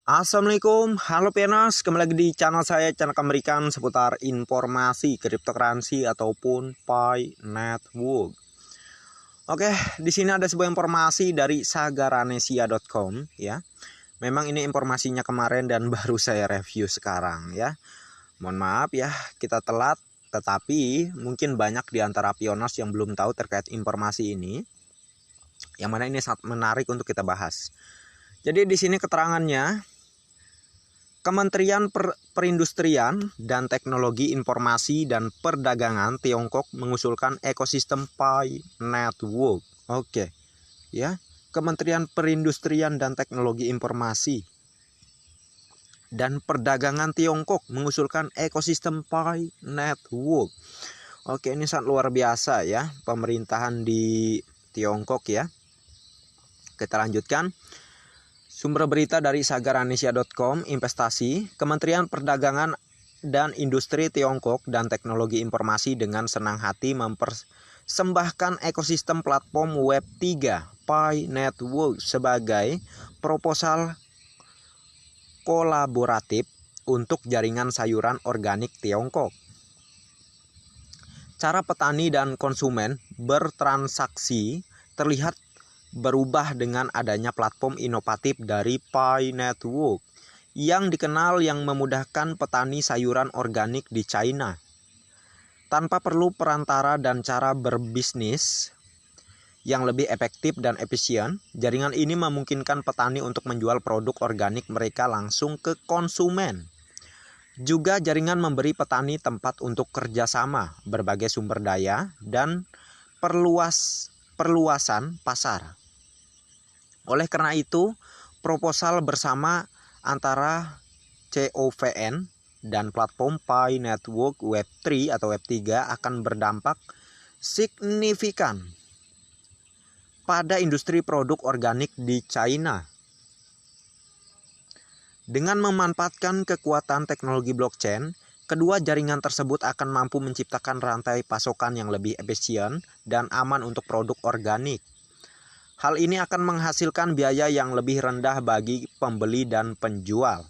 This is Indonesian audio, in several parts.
Assalamualaikum, halo Pianas, kembali lagi di channel saya, channel Amerikan seputar informasi kriptokuransi ataupun Pi Network. Oke, di sini ada sebuah informasi dari sagaranesia.com ya. Memang ini informasinya kemarin dan baru saya review sekarang ya. Mohon maaf ya, kita telat, tetapi mungkin banyak di antara Pionas yang belum tahu terkait informasi ini. Yang mana ini sangat menarik untuk kita bahas. Jadi di sini keterangannya, Kementerian Perindustrian dan Teknologi Informasi dan Perdagangan Tiongkok mengusulkan ekosistem Pi Network. Oke, ya. Kementerian Perindustrian dan Teknologi Informasi dan Perdagangan Tiongkok mengusulkan ekosistem Pi Network. Oke, ini sangat luar biasa ya, pemerintahan di Tiongkok ya. Kita lanjutkan. Sumber berita dari sagaranesia.com, investasi, Kementerian Perdagangan dan Industri Tiongkok dan Teknologi Informasi dengan senang hati mempersembahkan ekosistem platform Web 3 Pi Network sebagai proposal kolaboratif untuk jaringan sayuran organik Tiongkok. Cara petani dan konsumen bertransaksi terlihat berubah dengan adanya platform inovatif dari Pi Network yang dikenal yang memudahkan petani sayuran organik di China. Tanpa perlu perantara dan cara berbisnis yang lebih efektif dan efisien, jaringan ini memungkinkan petani untuk menjual produk organik mereka langsung ke konsumen. Juga jaringan memberi petani tempat untuk kerjasama, berbagai sumber daya, dan perluasan pasar. Oleh karena itu, proposal bersama antara COVN dan platform Pi Network Web 3 atau Web 3 akan berdampak signifikan pada industri produk organik di China. Dengan memanfaatkan kekuatan teknologi blockchain, kedua jaringan tersebut akan mampu menciptakan rantai pasokan yang lebih efisien dan aman untuk produk organik. Hal ini akan menghasilkan biaya yang lebih rendah bagi pembeli dan penjual,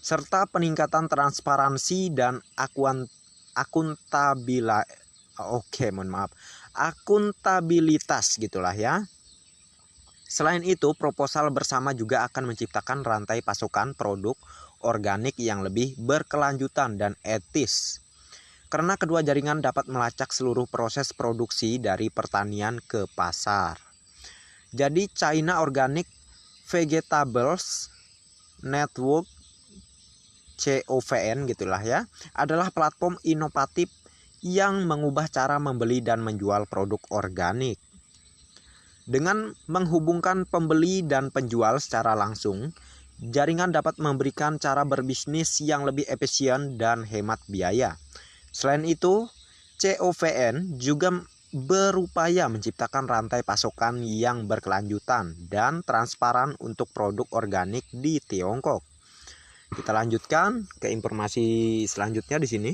serta peningkatan transparansi dan akuntabilitas gitulah ya. Selain itu, proposal bersama juga akan menciptakan rantai pasokan produk organik yang lebih berkelanjutan dan etis. Karena kedua jaringan dapat melacak seluruh proses produksi dari pertanian ke pasar. Jadi China Organic Vegetables Network COVN gitulah ya, adalah platform inovatif yang mengubah cara membeli dan menjual produk organik. Dengan menghubungkan pembeli dan penjual secara langsung, jaringan dapat memberikan cara berbisnis yang lebih efisien dan hemat biaya. Selain itu, COVN juga berupaya menciptakan rantai pasokan yang berkelanjutan dan transparan untuk produk organik di Tiongkok. Kita lanjutkan ke informasi selanjutnya di sini.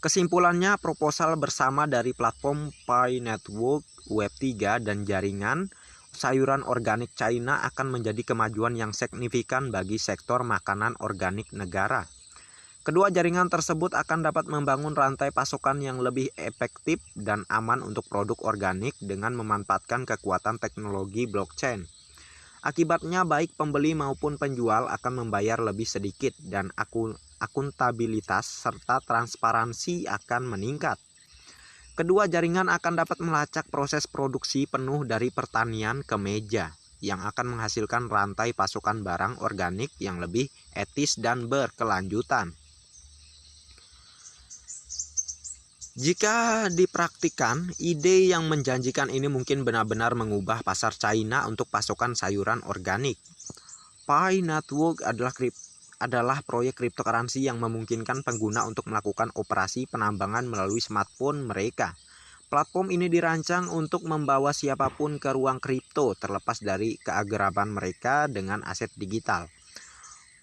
Kesimpulannya, proposal bersama dari platform Pi Network Web 3 dan jaringan sayuran organik China akan menjadi kemajuan yang signifikan bagi sektor makanan organik negara. Kedua jaringan tersebut akan dapat membangun rantai pasokan yang lebih efektif dan aman untuk produk organik dengan memanfaatkan kekuatan teknologi blockchain. Akibatnya baik pembeli maupun penjual akan membayar lebih sedikit dan akuntabilitas serta transparansi akan meningkat. Kedua jaringan akan dapat melacak proses produksi penuh dari pertanian ke meja yang akan menghasilkan rantai pasokan barang organik yang lebih etis dan berkelanjutan. Jika dipraktikkan, ide yang menjanjikan ini mungkin benar-benar mengubah pasar China untuk pasokan sayuran organik. Pi Network adalah proyek kriptokuransi yang memungkinkan pengguna untuk melakukan operasi penambangan melalui smartphone mereka. Platform ini dirancang untuk membawa siapapun ke ruang kripto terlepas dari keagraban mereka dengan aset digital.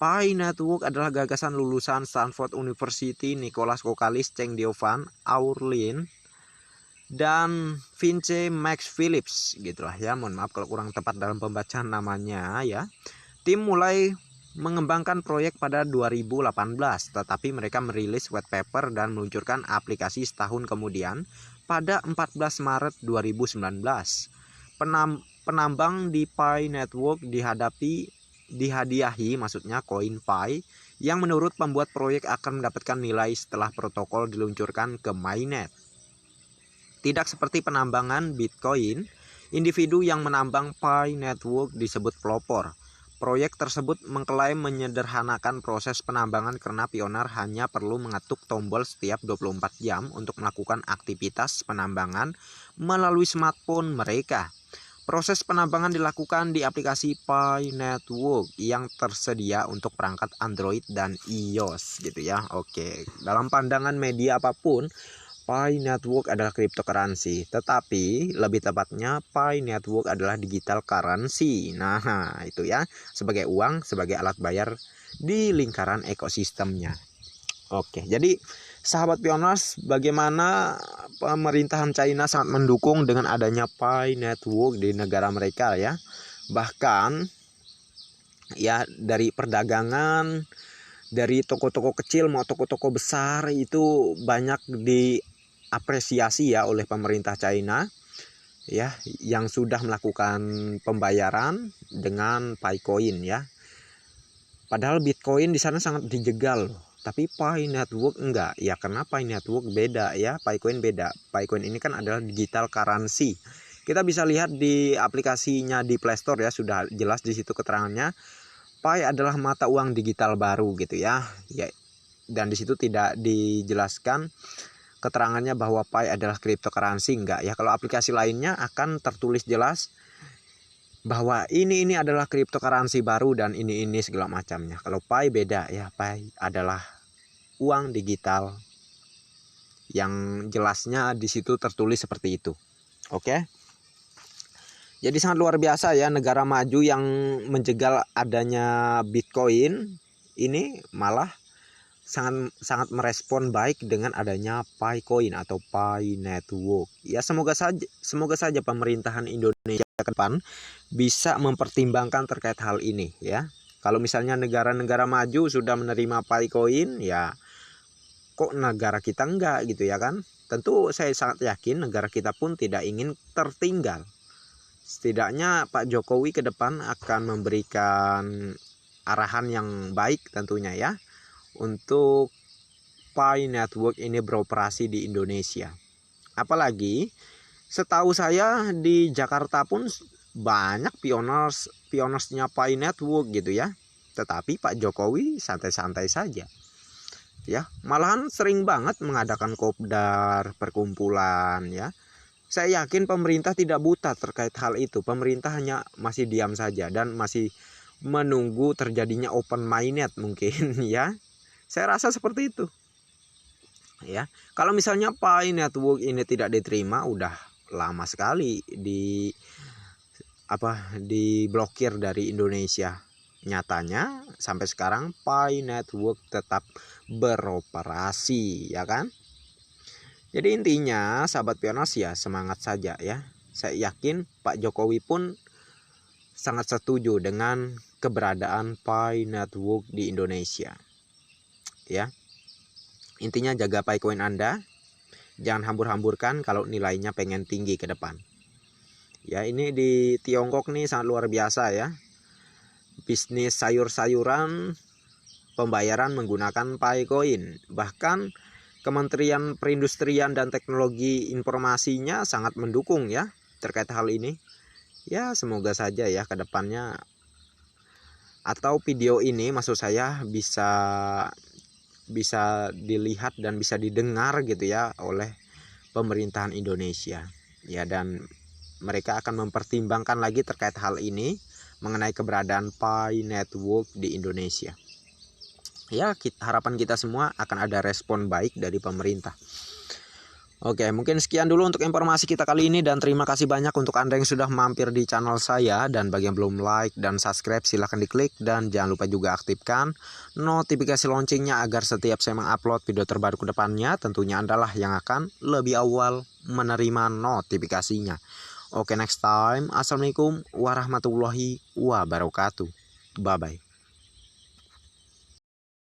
Pi Network adalah gagasan lulusan Stanford University Nicholas Kokalis, Cheng Diovan, Aurlien, dan Vince Max Phillips gitulah ya. Mohon maaf kalau kurang tepat dalam pembacaan namanya ya. Tim mulai mengembangkan proyek pada 2018, tetapi mereka merilis white paper dan meluncurkan aplikasi setahun kemudian pada 14 Maret 2019. Penambang di Pi Network dihadiahi maksudnya koin Pi yang menurut pembuat proyek akan mendapatkan nilai setelah protokol diluncurkan ke mainnet. Tidak seperti penambangan Bitcoin, individu yang menambang Pi Network disebut pelopor. Proyek tersebut mengklaim menyederhanakan proses penambangan karena pioner hanya perlu mengetuk tombol setiap 24 jam untuk melakukan aktivitas penambangan melalui smartphone mereka. Proses penambangan dilakukan di aplikasi Pi Network yang tersedia untuk perangkat Android dan iOS gitu ya. Oke, dalam pandangan media apapun, Pi Network adalah cryptocurrency, tetapi lebih tepatnya Pi Network adalah digital currency. Nah, itu ya, sebagai uang, sebagai alat bayar di lingkaran ekosistemnya. Oke, jadi sahabat pioners, bagaimana pemerintahan China sangat mendukung dengan adanya Pi Network di negara mereka ya. Bahkan ya dari perdagangan, dari toko-toko kecil mau toko-toko besar itu banyak diapresiasi ya oleh pemerintah China ya, yang sudah melakukan pembayaran dengan Picoin ya. Padahal Bitcoin di sana sangat dijegal loh. Tapi Pi Network enggak ya, karena Pi Network beda ya, Picoin beda. Picoin ini kan adalah digital currency. Kita bisa lihat di aplikasinya di Play Store ya, sudah jelas di situ keterangannya. Pi adalah mata uang digital baru gitu ya. Dan di situ tidak dijelaskan keterangannya bahwa Pi adalah cryptocurrency, enggak ya. Kalau aplikasi lainnya akan tertulis jelas bahwa ini adalah cryptocurrency baru dan ini segala macamnya. Kalau Pi beda ya, Pi adalah uang digital yang jelasnya di situ tertulis seperti itu. Oke. Jadi sangat luar biasa ya, negara maju yang menjegal adanya Bitcoin ini malah sangat merespon baik dengan adanya Picoin atau Pi Network. Ya semoga saja pemerintahan Indonesia ke depan bisa mempertimbangkan terkait hal ini ya. Kalau misalnya negara-negara maju sudah menerima Picoin ya, kok negara kita enggak gitu ya kan? Tentu saya sangat yakin negara kita pun tidak ingin tertinggal. Setidaknya Pak Jokowi ke depan akan memberikan arahan yang baik tentunya ya, untuk Pi Network ini beroperasi di Indonesia. Apalagi setahu saya di Jakarta pun banyak pionersnya Pi Network gitu ya. Tetapi Pak Jokowi santai-santai saja. Ya, malahan sering banget mengadakan kopdar, perkumpulan ya. Saya yakin pemerintah tidak buta terkait hal itu. Pemerintah hanya masih diam saja dan masih menunggu terjadinya open mainnet mungkin ya. Saya rasa seperti itu. Ya, kalau misalnya Pi Network ini tidak diterima, udah lama sekali diblokir dari Indonesia. Nyatanya sampai sekarang Pi Network tetap beroperasi, ya kan? Jadi intinya sahabat pioners ya, semangat saja ya. Saya yakin Pak Jokowi pun sangat setuju dengan keberadaan Pi Network di Indonesia. Ya. Intinya jaga Picoin Anda, jangan hambur-hamburkan kalau nilainya pengen tinggi ke depan. Ya, ini di Tiongkok nih sangat luar biasa ya. Bisnis sayur-sayuran pembayaran menggunakan Picoin. Bahkan Kementerian Perindustrian dan Teknologi Informasinya sangat mendukung ya terkait hal ini. Ya, semoga saja ya ke depannya, atau video ini maksud saya bisa dilihat dan bisa didengar gitu ya oleh pemerintahan Indonesia ya, dan mereka akan mempertimbangkan lagi terkait hal ini mengenai keberadaan Pi Network di Indonesia ya. Harapan kita semua akan ada respon baik dari pemerintah. Oke, mungkin sekian dulu untuk informasi kita kali ini, dan terima kasih banyak untuk Anda yang sudah mampir di channel saya. Dan bagi yang belum like dan subscribe, silahkan diklik, dan jangan lupa juga aktifkan notifikasi loncengnya agar setiap saya mengupload video terbaru ke depannya, tentunya Anda lah yang akan lebih awal menerima notifikasinya. Oke, next time. Assalamualaikum warahmatullahi wabarakatuh. Bye bye.